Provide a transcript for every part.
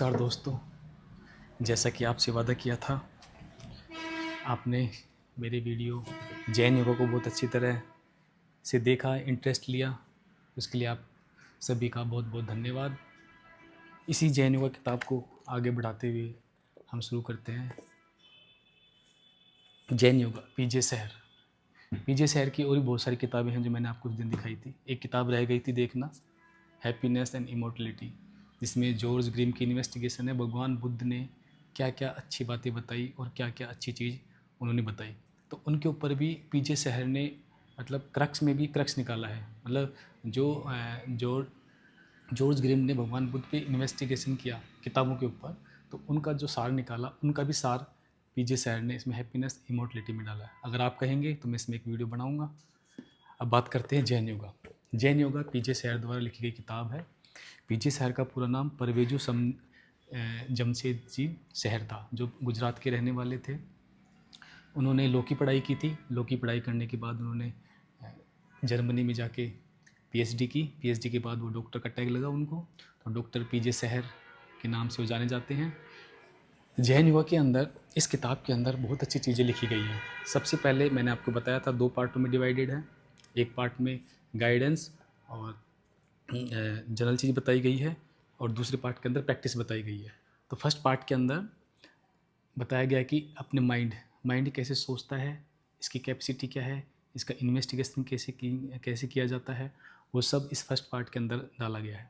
नमस्कार दोस्तों। जैसा कि आपसे वादा किया था, आपने मेरे वीडियो जैन योगा को बहुत अच्छी तरह से देखा, इंटरेस्ट लिया। उसके लिए आप सभी का बहुत बहुत धन्यवाद। इसी जैन योगा किताब को आगे बढ़ाते हुए हम शुरू करते हैं। जैन योगा पीजे सहर। पीजे सहर की और भी बहुत सारी किताबें हैं जो मैंने आपको उस दिन दिखाई थी। एक किताब रह गई थी देखना, हैप्पीनेस एंड इमोर्टलिटी, जिसमें जॉर्ज ग्रिम की इन्वेस्टिगेशन है। भगवान बुद्ध ने क्या क्या अच्छी बातें बताई और क्या क्या अच्छी चीज़ उन्होंने बताई, तो उनके ऊपर भी पीजे सहर ने मतलब क्रक्स में भी क्रक्स निकाला है। मतलब जो जॉर्ज ग्रिम ने भगवान बुद्ध पे इन्वेस्टिगेशन किया किताबों के ऊपर, तो उनका जो सार निकाला, उनका भी सार पीजे सहर ने इसमें हैप्पीनेस इमोर्टलिटी में डाला है। अगर आप कहेंगे तो मैं इसमें एक वीडियो बनाऊंगा। अब बात करते हैं जैन योगा। जैन योगा पीजे सहर द्वारा लिखी गई किताब है। पीजे सहर का पूरा नाम परवेजू जमशेदजी सहर था, जो गुजरात के रहने वाले थे। उन्होंने लॉ की पढ़ाई की थी। लॉ की पढ़ाई करने के बाद उन्होंने जर्मनी में जाके पीएचडी की। पीएचडी के बाद वो डॉक्टर का टैग लगा उनको, तो डॉक्टर पीजे सहर के नाम से वो जाने जाते हैं। जैन योगा के अंदर, इस किताब के अंदर बहुत अच्छी चीज़ें लिखी गई हैं। सबसे पहले मैंने आपको बताया था 2 पार्टों में डिवाइडेड है। एक पार्ट में गाइडेंस और जनरल चीज़ बताई गई है, और दूसरे पार्ट के अंदर प्रैक्टिस बताई गई है। तो फर्स्ट पार्ट के अंदर बताया गया कि अपने माइंड कैसे सोचता है, इसकी कैपेसिटी क्या है, इसका इन्वेस्टिगेशन कैसे किया जाता है, वो सब इस फर्स्ट पार्ट के अंदर डाला गया है।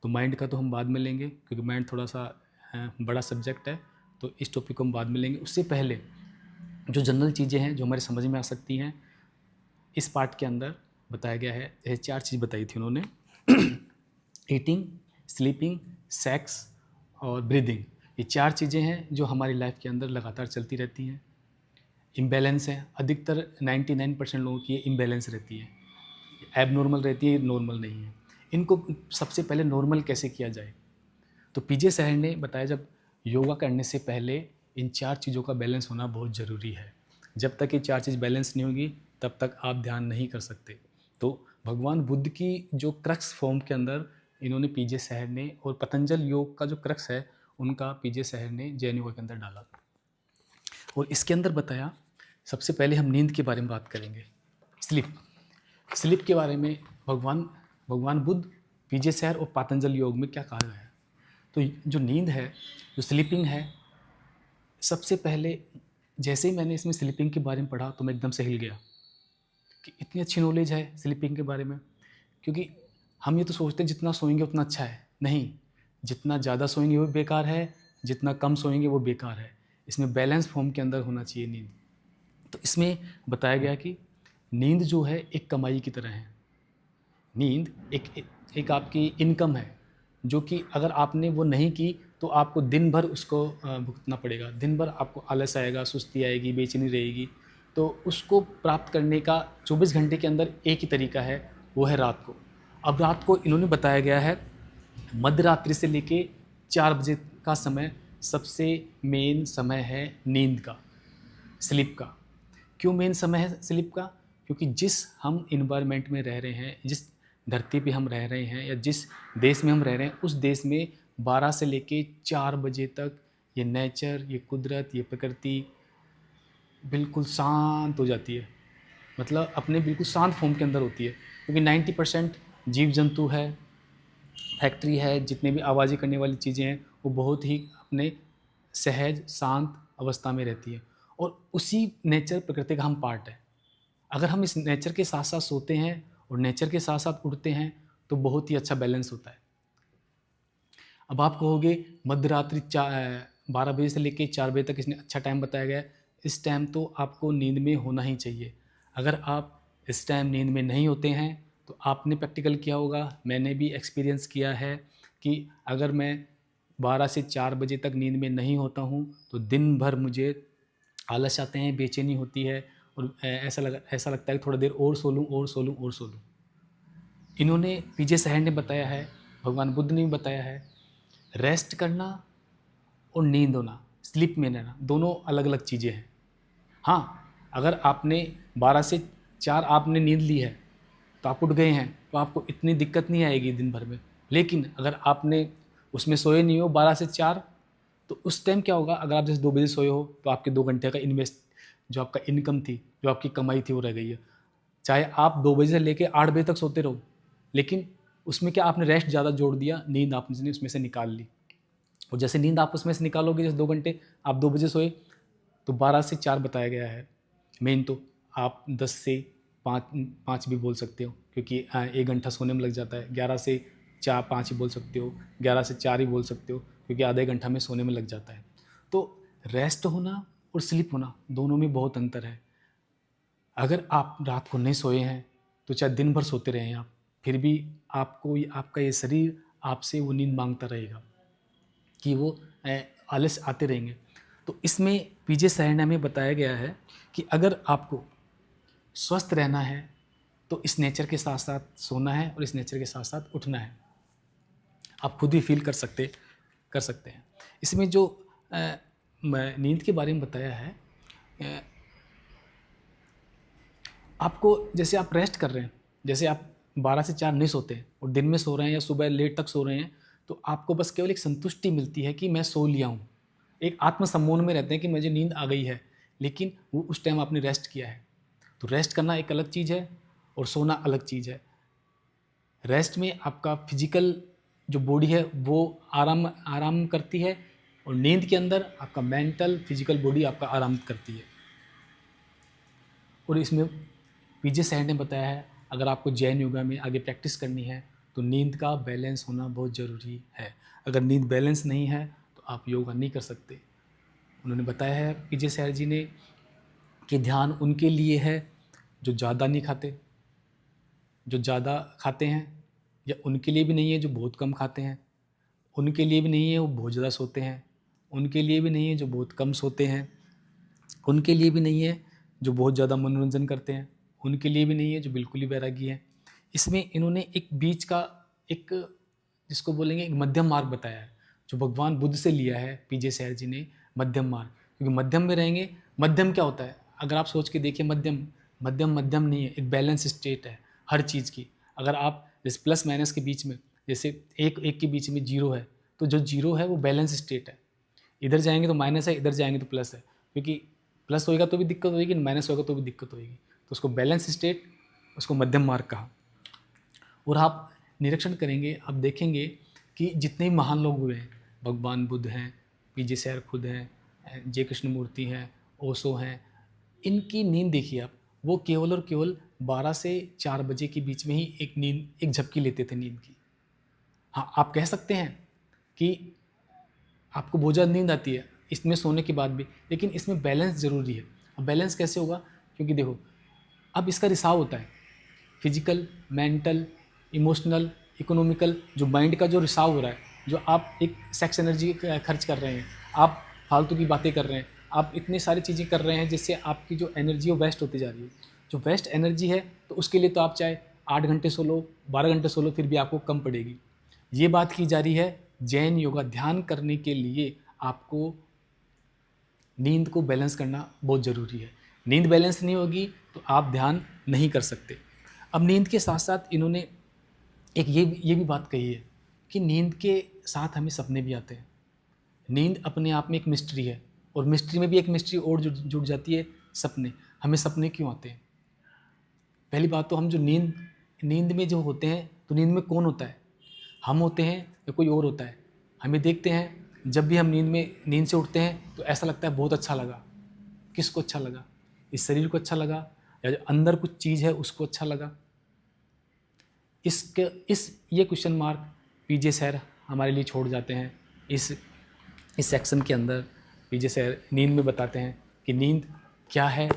तो माइंड का तो हम बाद में लेंगे, क्योंकि माइंड थोड़ा सा बड़ा सब्जेक्ट है, तो इस टॉपिक को हम बाद में लेंगे। उससे पहले जो जनरल चीज़ें हैं जो हमारे समझ में आ सकती हैं, इस पार्ट के अंदर बताया गया है। ये 4 चीज़ बताई थी उन्होंने ईटिंग, स्लीपिंग, सेक्स और ब्रीदिंग। ये 4 चीज़ें हैं जो हमारी लाइफ के अंदर लगातार चलती रहती हैं। इम्बैलेंस है, अधिकतर 99% लोगों की ये इम्बैलेंस रहती है, एबनॉर्मल रहती है, नॉर्मल नहीं है। इनको सबसे पहले नॉर्मल कैसे किया जाए, तो पीजे सहर ने बताया जब योगा करने से पहले इन 4 चीज़ों का बैलेंस होना बहुत ज़रूरी है। जब तक ये 4 चीज़ बैलेंस नहीं होगी तब तक आप ध्यान नहीं कर सकते। तो भगवान बुद्ध की जो क्रक्स फॉर्म के अंदर इन्होंने पीजे सहर ने, और पतंजल योग का जो क्रक्स है उनका पीजे सहर ने जैन योगा के अंदर डाला। और इसके अंदर बताया, सबसे पहले हम नींद के बारे में बात करेंगे। स्लीप के बारे में भगवान बुद्ध, पीजे सहर और पतंजल योग में क्या कहा गया है। तो जो नींद है, जो स्लीपिंग है, सबसे पहले जैसे ही मैंने इसमें स्लीपिंग के बारे में पढ़ा तो मैं एकदम से हिल गया कि इतनी अच्छी नॉलेज है स्लीपिंग के बारे में। क्योंकि हम ये तो सोचते हैं जितना सोएंगे उतना अच्छा है। नहीं, जितना ज़्यादा सोएंगे वो बेकार है, जितना कम सोएंगे वो बेकार है। इसमें बैलेंस फॉर्म के अंदर होना चाहिए नींद। तो इसमें बताया गया कि नींद जो है एक कमाई की तरह है। नींद एक आपकी इनकम है, जो कि अगर आपने वो नहीं की तो आपको दिन भर उसको भुगतना पड़ेगा। दिन भर आपको आलस आएगा, सुस्ती आएगी, बेचैनी रहेगी। तो उसको प्राप्त करने का 24 घंटे के अंदर एक ही तरीका है, वो है रात को। अब रात को इन्होंने बताया गया है मध्य रात्रि से लेके 4 बजे का समय सबसे मेन समय है नींद का, स्लीप का। क्यों मेन समय है स्लीप का? क्योंकि जिस हम इन्वायरमेंट में रह रहे हैं, जिस धरती पे हम रह रहे हैं, या जिस देश में हम रह रहे हैं, उस देश में 12 से लेके 4 बजे तक ये नेचर, ये कुदरत, ये प्रकृति बिल्कुल शांत हो जाती है। मतलब अपने बिल्कुल शांत फॉर्म के अंदर होती है। क्योंकि 90% जीव जंतु है, फैक्ट्री है, जितने भी आवाज़ें करने वाली चीज़ें हैं, वो बहुत ही अपने सहज शांत अवस्था में रहती है। और उसी नेचर, प्रकृति का हम पार्ट है। अगर हम इस नेचर के साथ साथ सोते हैं और नेचर के साथ साथ उड़ते हैं तो बहुत ही अच्छा बैलेंस होता है। अब आप कहोगे मध्य रात्रि 12 बजे से लेकर 4 बजे तक इसने अच्छा टाइम बताया गया है। इस टाइम तो आपको नींद में होना ही चाहिए। अगर आप इस टाइम नींद में नहीं होते हैं तो आपने प्रैक्टिकल किया होगा, मैंने भी एक्सपीरियंस किया है कि अगर मैं 12 से 4 बजे तक नींद में नहीं होता हूँ तो दिन भर मुझे आलस आते हैं, बेचैनी होती है, और ऐसा लगता है कि थोड़ा देर और सो लूँ। इन्होंने पीजे सहर ने बताया है, भगवान बुद्ध ने भी बताया है, रेस्ट करना और नींद होना, स्लीप में रहना, दोनों अलग अलग चीज़ें हैं। हाँ, अगर आपने 12 से 4 आपने नींद ली है तो आप उठ गए हैं तो आपको इतनी दिक्कत नहीं आएगी दिन भर में। लेकिन अगर आपने उसमें सोए नहीं हो 12 से 4, तो उस टाइम क्या होगा, अगर आप जैसे 2 बजे सोए हो तो आपके 2 घंटे का इन्वेस्ट, जो आपका इनकम थी, जो आपकी कमाई थी, वो रह गई है। चाहे आप 2 बजे से लेके 8 बजे तक सोते रहो, लेकिन उसमें क्या आपने रेस्ट ज़्यादा जोड़ दिया, नींद आपने उसमें से निकाल ली। और जैसे नींद आप उसमें से निकालोगे, जैसे 2 घंटे आप 2 बजे सोए तो 12 से 4 बताया गया है मेन, तो आप 10 से 5 भी बोल सकते हो, क्योंकि 1 घंटा सोने में लग जाता है। 11 से 5 ही बोल सकते हो, 11 से 4 ही बोल सकते हो, क्योंकि आधे घंटा में सोने में लग जाता है। तो रेस्ट होना और स्लीप होना दोनों में बहुत अंतर है। अगर आप रात को नहीं सोए हैं तो चाहे दिन भर सोते रहें आप, फिर भी आपको आपका ये शरीर आपसे वो नींद मांगता रहेगा, कि वो आलस आते रहेंगे। तो इसमें पीजे सायन में बताया गया है कि अगर आपको स्वस्थ रहना है तो इस नेचर के साथ साथ सोना है और इस नेचर के साथ साथ उठना है। आप खुद ही फील कर सकते हैं। इसमें जो नींद के बारे में बताया है, आपको जैसे आप रेस्ट कर रहे हैं, जैसे आप 12 से 4 नहीं सोते हैं और दिन में सो रहे हैं या सुबह लेट तक सो रहे हैं, तो आपको बस केवल एक संतुष्टि मिलती है कि मैं सो लिया हूँ। एक आत्मसम्मोहन में रहते हैं कि मुझे नींद आ गई है, लेकिन वो उस टाइम आपने रेस्ट किया है। तो रेस्ट करना एक अलग चीज़ है और सोना अलग चीज़ है। रेस्ट में आपका फिजिकल जो बॉडी है वो आराम करती है, और नींद के अंदर आपका मेंटल फिजिकल बॉडी आपका आराम करती है। और इसमें पीजे सायन ने बताया है, अगर आपको जैन योगा में आगे प्रैक्टिस करनी है तो नींद का बैलेंस होना बहुत ज़रूरी है। अगर नींद बैलेंस नहीं है तो आप योगा नहीं कर सकते। उन्होंने बताया है पीजे सायन जी ने कि ध्यान उनके लिए है जो ज़्यादा नहीं खाते, जो ज़्यादा खाते हैं, या उनके लिए भी नहीं है जो बहुत कम खाते हैं, उनके लिए भी नहीं है वो बहुत ज़्यादा सोते हैं, उनके लिए भी नहीं है जो बहुत कम सोते हैं, उनके लिए भी नहीं है जो बहुत ज़्यादा मनोरंजन करते हैं, उनके लिए भी नहीं है जो बिल्कुल ही वैरागी है। इसमें इन्होंने एक बीच का एक, जिसको बोलेंगे एक मध्यम मार्ग बताया है, जो भगवान बुद्ध से लिया है पीजे सायन जी ने, मध्यम मार्ग। क्योंकि मध्यम में रहेंगे, मध्यम क्या होता है, अगर आप सोच के देखिए, मध्यम मध्यम मध्यम नहीं है, एक बैलेंस स्टेट है हर चीज़ की। अगर आप जैसे प्लस माइनस के बीच में, जैसे एक एक के बीच में जीरो है, तो जो जीरो है वो बैलेंस स्टेट है। इधर जाएंगे तो माइनस है, इधर जाएंगे तो प्लस है, क्योंकि प्लस होएगा तो भी दिक्कत होएगी, माइनस होएगा तो भी दिक्कत होएगी। तो उसको बैलेंस स्टेट, उसको मध्यम मार्ग कहा। और आप निरीक्षण करेंगे, आप देखेंगे कि जितने भी महान लोग हुए हैं, भगवान बुद्ध हैं, पीजे सायन खुद हैं, जय कृष्णमूर्ति हैं, ओशो हैं, इनकी नींद देखिए आप, वो केवल और केवल 12 से 4 बजे के बीच में ही एक झपकी लेते थे नींद की। हाँ, आप कह सकते हैं कि आपको बहुत ज़्यादा नींद आती है इसमें सोने के बाद भी, लेकिन इसमें बैलेंस ज़रूरी है। अब बैलेंस कैसे होगा, क्योंकि देखो अब इसका रिसाव होता है, फिजिकल, मेंटल, इमोशनल, इकोनॉमिकल, जो माइंड का जो रिसाव हो रहा है, जो आप एक सेक्स एनर्जी खर्च कर रहे हैं, आप फालतू की बातें कर रहे हैं, आप इतनी सारी चीज़ें कर रहे हैं जिससे आपकी जो एनर्जी है वो वेस्ट होती जा रही है। जो वेस्ट एनर्जी है, तो उसके लिए तो आप चाहे 8 घंटे सो लो, 12 घंटे सो लो, फिर भी आपको कम पड़ेगी। ये बात की जा रही है, जैन योगा ध्यान करने के लिए आपको नींद को बैलेंस करना बहुत ज़रूरी है। नींद बैलेंस नहीं होगी तो आप ध्यान नहीं कर सकते। अब नींद के साथ साथ इन्होंने एक ये भी बात कही है कि नींद के साथ हमें सपने भी आते हैं। नींद अपने आप में एक मिस्ट्री है, और मिस्ट्री में भी एक मिस्ट्री और जुड़ जाती है, सपने। हमें सपने क्यों आते हैं? पहली बात तो हम जो नींद में जो होते हैं, तो नींद में कौन होता है, हम होते हैं या कोई और होता है? हमें देखते हैं, जब भी हम नींद से उठते हैं तो ऐसा लगता है बहुत अच्छा लगा। किसको अच्छा लगा? इस शरीर को अच्छा लगा, या जो अंदर कुछ चीज़ है उसको अच्छा लगा? ये क्वेश्चन मार्क पीजे सायन हमारे लिए छोड़ जाते हैं। इस सेक्शन के अंदर पीजे सायन नींद में बताते हैं कि नींद क्या है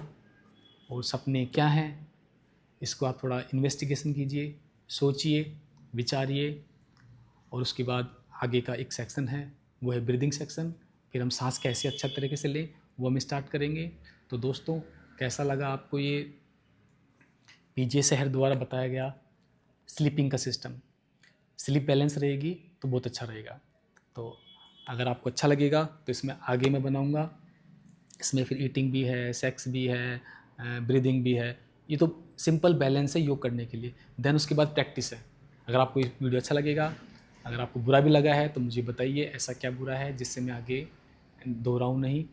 और सपने क्या हैं। इसको आप थोड़ा इन्वेस्टिगेशन कीजिए, सोचिए, विचारिए, और उसके बाद आगे का एक सेक्शन है, वो है ब्रीदिंग सेक्शन। फिर हम सांस कैसे अच्छा तरीके से लें वो हम स्टार्ट करेंगे। तो दोस्तों, कैसा लगा आपको ये पीजे सायन द्वारा बताया गया स्लीपिंग का सिस्टम? स्लीप बैलेंस रहेगी तो बहुत अच्छा रहेगा। तो अगर आपको अच्छा लगेगा तो इसमें आगे मैं बनाऊंगा। इसमें फिर ईटिंग भी है, सेक्स भी है, ब्रीदिंग भी है। ये तो सिंपल बैलेंस है योग करने के लिए। देन उसके बाद प्रैक्टिस है। अगर आपको ये वीडियो अच्छा लगेगा, अगर आपको बुरा भी लगा है तो मुझे बताइए ऐसा क्या बुरा है जिससे मैं आगे दोहराऊँ नहीं।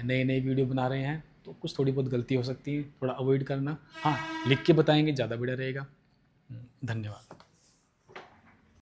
नए नए वीडियो बना रहे हैं तो कुछ थोड़ी बहुत गलती हो सकती है, थोड़ा अवॉइड करना। हाँ, लिख के बताएंगे ज़्यादा बढ़िया रहेगा। धन्यवाद।